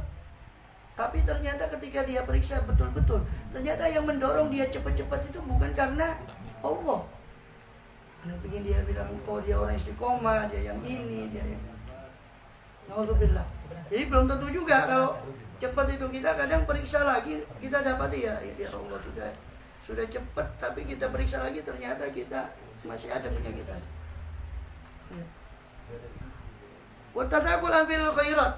Tapi ternyata ketika dia periksa betul-betul, ternyata yang mendorong dia cepat-cepat itu bukan karena Allah. Karena ingin dia bilang, oh dia orang istiqomah, dia yang ini, dia yang Alhamdulillah. Jadi belum tentu juga kalau cepat itu. Kita kadang periksa lagi, kita dapati ya Allah sudah cepat, tapi kita periksa lagi ternyata kita masih ada penyakit hati. Wa tasaqul an fil khairat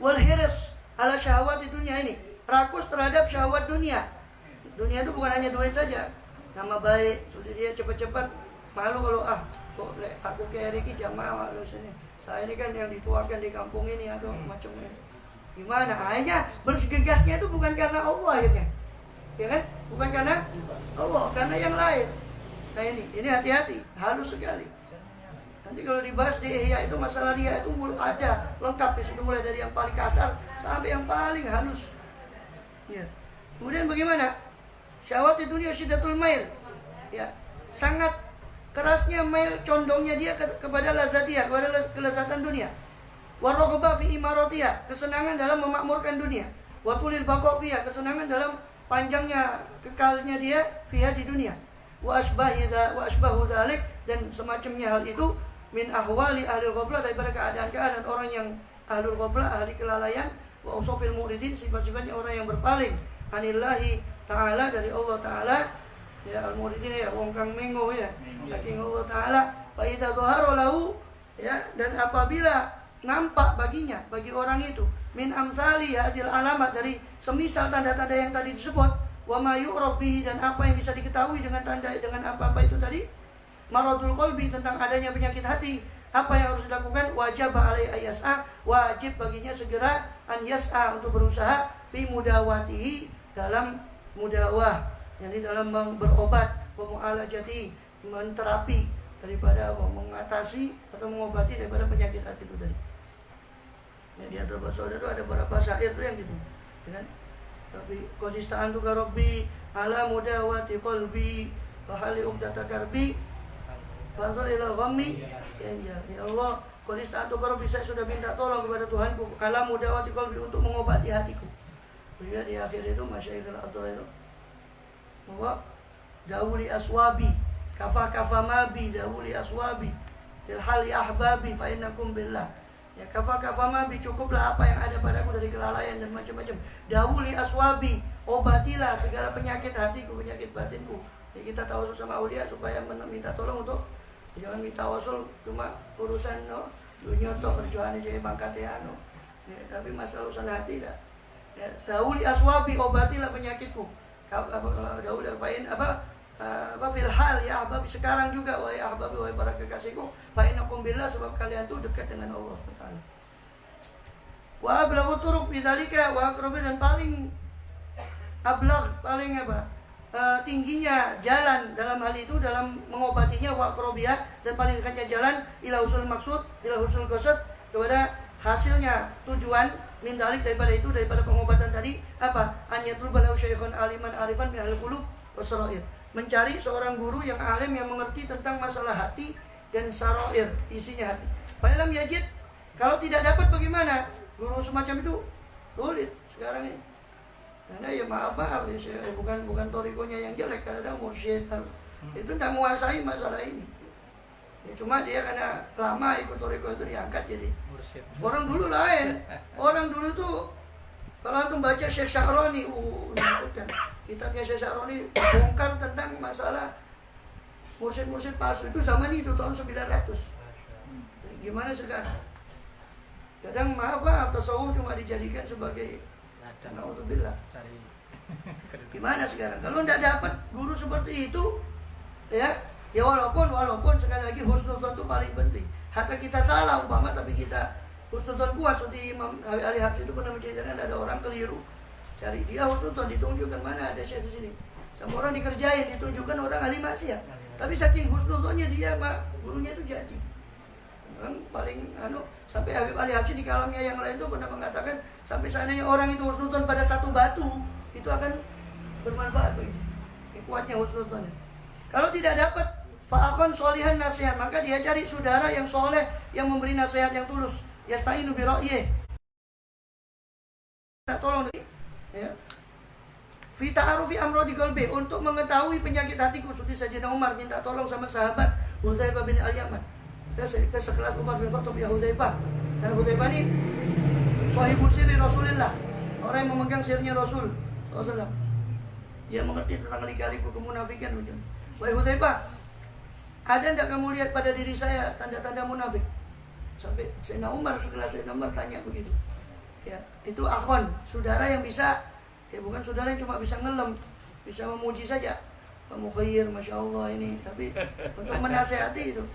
wal hirs ala syahwat di dunia ini, rakus terhadap syahwat dunia. Dunia itu bukan hanya duit saja, nama baik, sudah dia cepat-cepat malu kalau aku kayak Riki jamaah malu sini. Saya ini kan yang dituakan di kampung ini atau macam ini. Gimana? Akhirnya bergegasnya itu bukan karena Allah akhirnya. Ya kan? Bukan karena Allah, karena yang lain. Nah ini hati-hati, halus sekali. Nanti kalau dibahas di Ihya itu masalah dia itu ada lengkap di situ, mulai dari yang paling kasar sampai yang paling halus. Ya. Kemudian bagaimana? Syahwat di dunia syiddatul mail. Ya, sangat kerasnya mail, condongnya dia kepada lazatiyah, kepada kelezatan dunia. Warroghbah fi imaratiha, kesenangan dalam memakmurkan dunia. Wa tulil baqa fiha, kesenangan dalam panjangnya kekalnya dia fiha di dunia. Wa asbahu dzalik, dan semacamnya hal itu min ahwali ahlul ghaflah, daripada keadaan-keadaan orang yang ahlul ghaflah, ahli kelalaian, wa usafil muridin, sifat-sifatnya orang yang berpaling anillahi ta'ala, dari Allah ta'ala, ya al-muridin ya wong kang mengo ya saking Allah ta'ala. Fa idza dhahara lahu, ya, dan apabila nampak baginya, bagi orang itu, min amsali hadil alamat, dari semisal tanda-tanda yang tadi disebut, wa ma yu'raf bihi, dan apa yang bisa diketahui dengan tanda, dengan apa-apa itu tadi, maradul qalbi, tentang adanya penyakit hati, apa yang harus dilakukan? Wajib alaihi ayas'a, wajib baginya segera an yas'a, untuk berusaha fi mudawatihi, dalam mudawah, yakni dalam berobat, wa mu'alajati, menterapi, daripada mengatasi atau mengobati daripada penyakit hati itu tadi. Ya, di atas bahasa itu ada beberapa syair tuh yang gitu, kan? Tapi qadistaan tu rabbi ala mudawati qalbi wa hali uqdata karbi fadhil ila ghammi ya Allah, qadistaan tu rabbi, saya sudah minta tolong kepada Tuhanku ala mudawati qalbi, untuk mengobati hatiku. Kemudian di akhir itu masyaikh al-athar itu bahwa dauli aswabi kafa mabi, dauli aswabi bil hali ahbabi fa innakum billah. Ya, kafa mabi, cukuplah apa yang ada padaku dari kelalaian dan macam-macam. Dauli aswabi, obatilah segala penyakit hatiku, penyakit batinku. Ya, kita tawasul sama aulia supaya minta tolong, untuk jangan minta tawasul cuma urusan dunia to perjuangan jadi pangkat ya, tapi masalah urusan hati dah. Ya, dauli aswabi, obatilah penyakitku. Dauli apain apa fil hal ya ahbab, sekarang juga wahai ahbab, wahai para kekasihku, fa innakum billah, sebab kalian tuh dekat dengan Allah SWT. Wa ablaghu turuq bidzalika wa aqrabu, dan paling ablagh, paling apa? Tingginya jalan dalam hal itu, dalam mengobatinya, wa aqrabiyah, dan paling dekatnya jalan ila usul maksud, ila usul qasad, kepada hasilnya, tujuan min dalik, daripada itu, daripada pengobatan tadi, apa? An yatlub lahu syaikhan aliman arifan min ahli qulub wasarair, mencari seorang guru yang alim, yang mengerti tentang masalah hati dan sarair, isinya hati. Fa'ilam yajid, kalau tidak dapat bagaimana? Guru semacam itu sulit sekarang ini. Karena ya maaf ya, bukan torikonya yang jelek, kadang mursyid itu tidak menguasai masalah ini. Ya, cuma dia karena lama ikut toriko itu diangkat jadi mursyid. Orang dulu lain. Orang dulu tuh kalau antum baca Syekh Sya'rani, menakutkan. Kitabnya Syekh Sya'rani bongkar tentang masalah mursyid-mursyid palsu itu zaman itu tahun 900. Gimana sekarang? Kadang maaf tasawuf cuma dijadikan sebagai naudzubillah. Gimana sekarang? Kalau tidak dapat guru seperti itu, ya walaupun sekali lagi husnudzon itu paling penting. Hatta kita salah umpama, tapi kita husnudzon kuat. Seperti Imam Ali Habsyi itu pernah menceritakan ada orang keliru, cari dia husnudzon, ditunjukkan mana ada syekh di sini. Sama orang dikerjain, ditunjukkan orang ahli maksiat. Tapi saking husnudzonnya dia gurunya itu jadi. Orang paling sampai Habib Ali Habsyi di kalamnya yang lain itu pernah mengatakan, sampai seandainya orang itu husnudzon pada satu batu, itu akan bermanfaat begitu. Kuatnya husnudzonnya. Kalau tidak dapat fa'akon solihan nasihat, maka dia cari saudara yang soleh, yang memberi nasihat yang tulus. Yasta'inu bi ra'yih. Tolong ya. Fi ta'arufi amradi qalbi, untuk mengetahui penyakit hatiku. Seperti Sayyidina Umar minta tolong sama sahabat Hudzaifah bin Al-Yaman. Kita sekelas Umar bin Khattab ya Hudzaifah. Dan Hudzaifah ini sahibul sirri Rasulullah, orang yang memegang sirnya Rasul SAW. Dia mengerti tentang lika-liku kemunafikan. Wahai Hudzaifah, ada tidak kamu lihat pada diri saya tanda-tanda munafik? Sampai Sayyidina Umar, sekelas Sayyidina Umar tanya begitu. Ya, itu akhon, saudara yang bisa, ya bukan saudara yang cuma bisa ngelem, bisa memuji saja. Kamu khair, Masya Allah ini. Tapi untuk menasehati itu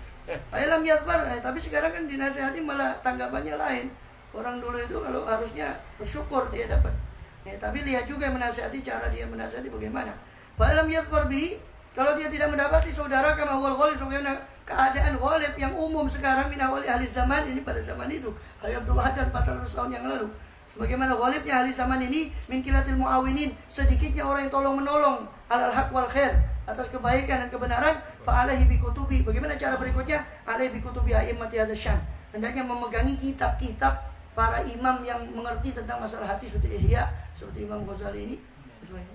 Alam yasbar, tapi sekarang kan dinasehati malah tanggapannya lain. Orang dulu itu kalau harusnya bersyukur dia dapat. Ya, tapi lihat juga menasehati, cara dia menasehati bagaimana. Alam yasbar bi, kalau dia tidak mendapati saudara kama wal ghalib, sebagaimana keadaan ghalib yang umum sekarang min awali ahli zaman ini, pada zaman itu Habib Abdullah dan 400 tahun yang lalu. Sebagaimana ghalibnya ahli zaman ini min kilatil muawinin, sedikitnya orang yang tolong menolong alal haq wal khair, atas kebaikan dan kebenaran. Fa'alaihi bikutubi, bagaimana cara berikutnya? Alaihi bikutubi a'immati hadzal syam, hendaknya memegangi kitab-kitab para imam yang mengerti tentang masalah hati, seperti Ihya, seperti Imam Ghazali ini.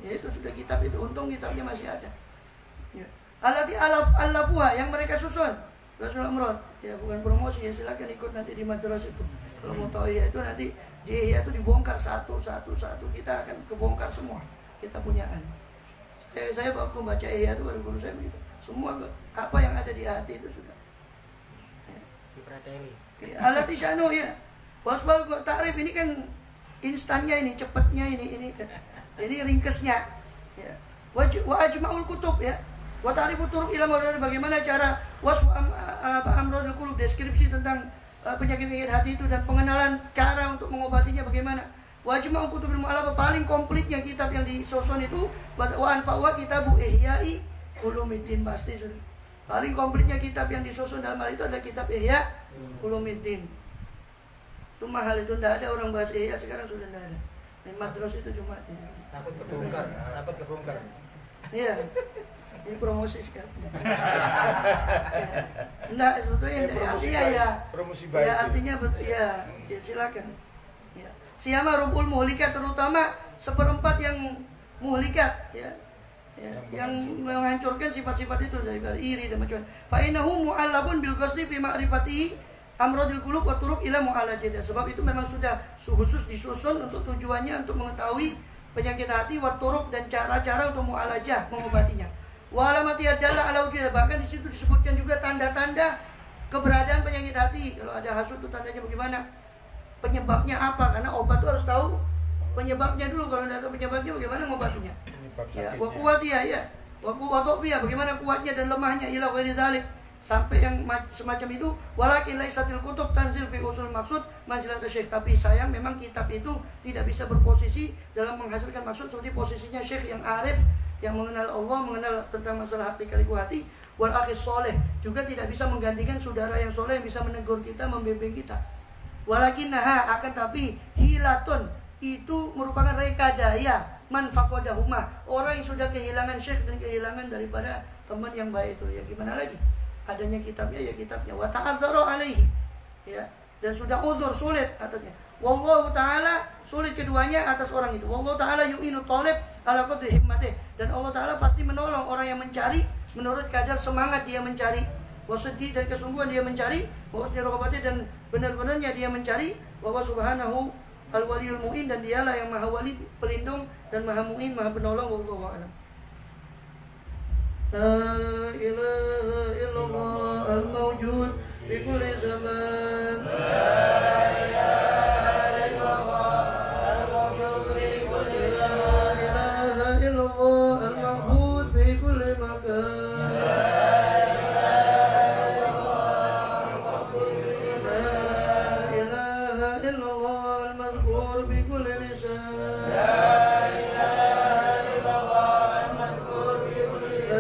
Ya, itu sudah kitab itu, untung kitabnya masih ada. Ya. Alati alafuha yang mereka susun. Rasul Amrod. Ya bukan promosi ya, silakan ikut nanti di madrasah itu. Kalau mau tahu ya itu nanti di Ihya itu dibongkar satu. Kita akan kebongkar semua. Kita punyaan. Saya waktu baca Ihya itu baru guru saya begitu. Semua apa yang ada di hati itu sudah. Ya. Alati syanu ya. Bos-bos takrif ini kan instannya ini, cepatnya ini ringkesnya. Ya. Wa ajma'ul kutub ya. Wa ta'rifu turuq ila mawdud, bagaimana cara wasfu amradul qulub, deskripsi tentang penyakit-penyakit hati itu dan pengenalan cara untuk mengobatinya bagaimana. Wa ajma'ul kutubil mu'allafah, paling komplitnya kitab yang disusun itu wa anfa'u kitabu Ihya'i Ulumuddin, pasti sudah. Paling komplitnya kitab yang disusun dalam hal itu adalah kitab Ihya Ulumuddin. Itu mahal, itu tidak ada orang bahas Ihya sekarang, sudah tidak ada. Di madrasah itu cuma takut kebongkar. Iya. Ini promosi sekarang. Enggak, sebetulnya artinya ya. Promosi baik. Ya artinya ya silakan. Ya. Siyama rubul muhlikat, terutama seperempat yang muhlikat ya. Ya, yang menghancurkan sifat-sifat itu dari iri dan macam-macam. Fa innahu mu'allafun bil qasdi fi ma'rifati amradil qulub wa turuq ila mu'alajatiha. Sebab itu memang sudah khusus disusun untuk tujuannya untuk mengetahui penyakit hati wa turuq dan cara-cara untuk mu'alajah, mengobatinya. Wa alamati adalah ala wujud, bahkan di situ disebutkan juga tanda-tanda keberadaan penyakit hati. Kalau ada hasud itu tandanya bagaimana? Penyebabnya apa? Karena obat itu harus tahu penyebabnya dulu. Kalau tidak tahu penyebabnya bagaimana mengobatinya? Ya, wa quwwatiha ya. Wa quwwatiha, bagaimana kuatnya dan lemahnya, ila ghairi dzalik. Sampai yang semacam itu, walakin laisatil kutub tanzil fi usul maksud manzilat syekh. Tapi sayang memang kitab itu tidak bisa berposisi dalam menghasilkan maksud seperti posisinya syekh yang arif, yang mengenal Allah, mengenal tentang masalah hakikaliku hati. Wal akhis soleh juga tidak bisa menggantikan saudara yang soleh yang bisa menegur kita, membimbing kita. Walakin akan tapi hilatun itu merupakan rekadaya man faqadahuma, orang yang sudah kehilangan syekh dan kehilangan daripada teman yang baik itu. Ya gimana lagi? Adanya kitabnya ya kitabnya. Wa ta'adzara alaihi. Ya, dan sudah udzur sulit atasnya. Wallahu taala, sulit keduanya atas orang itu. Wallahu taala yu'inu talib ala qadri hikmatih, dan Allah taala pasti menolong orang yang mencari menurut kadar semangat dia mencari. Wasedih dan kesungguhan dia mencari, wa usni raqabati dan benar-benarnya dia mencari. Wa subhanahu al-waliyul mu'in, dan dialah yang maha wali, pelindung, dan maha mu'in, maha penolong. Wallahu a'lam. La ilaha illallah al-mawjud fi kulli zaman. La ilaha illallah al-mawjud fi kulli zaman. La ilaha illallah al-ma'bud fi kulli makan. La ilaha illallah al-ma'bud fi kulli makan. La ilaha illallah al-madhkur fi kulli lisan.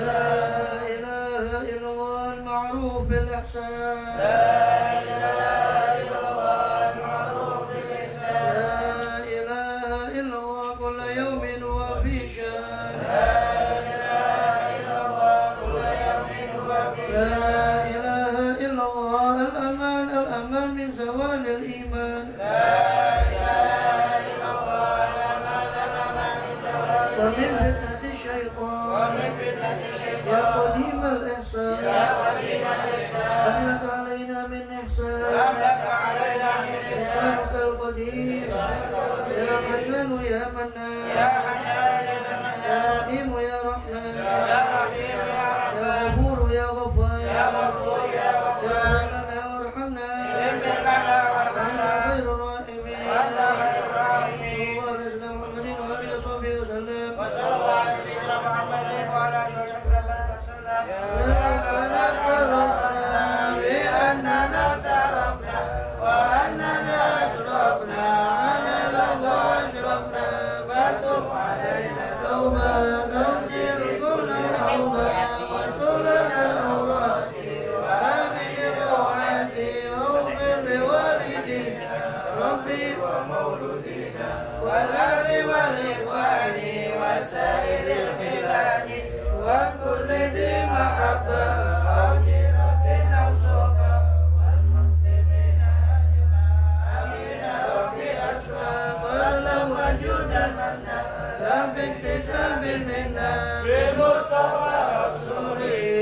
Mustafa Rasulillah.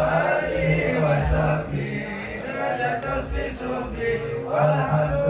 alihi wa sahbihi derajat tasbih subhi walhamdulillah.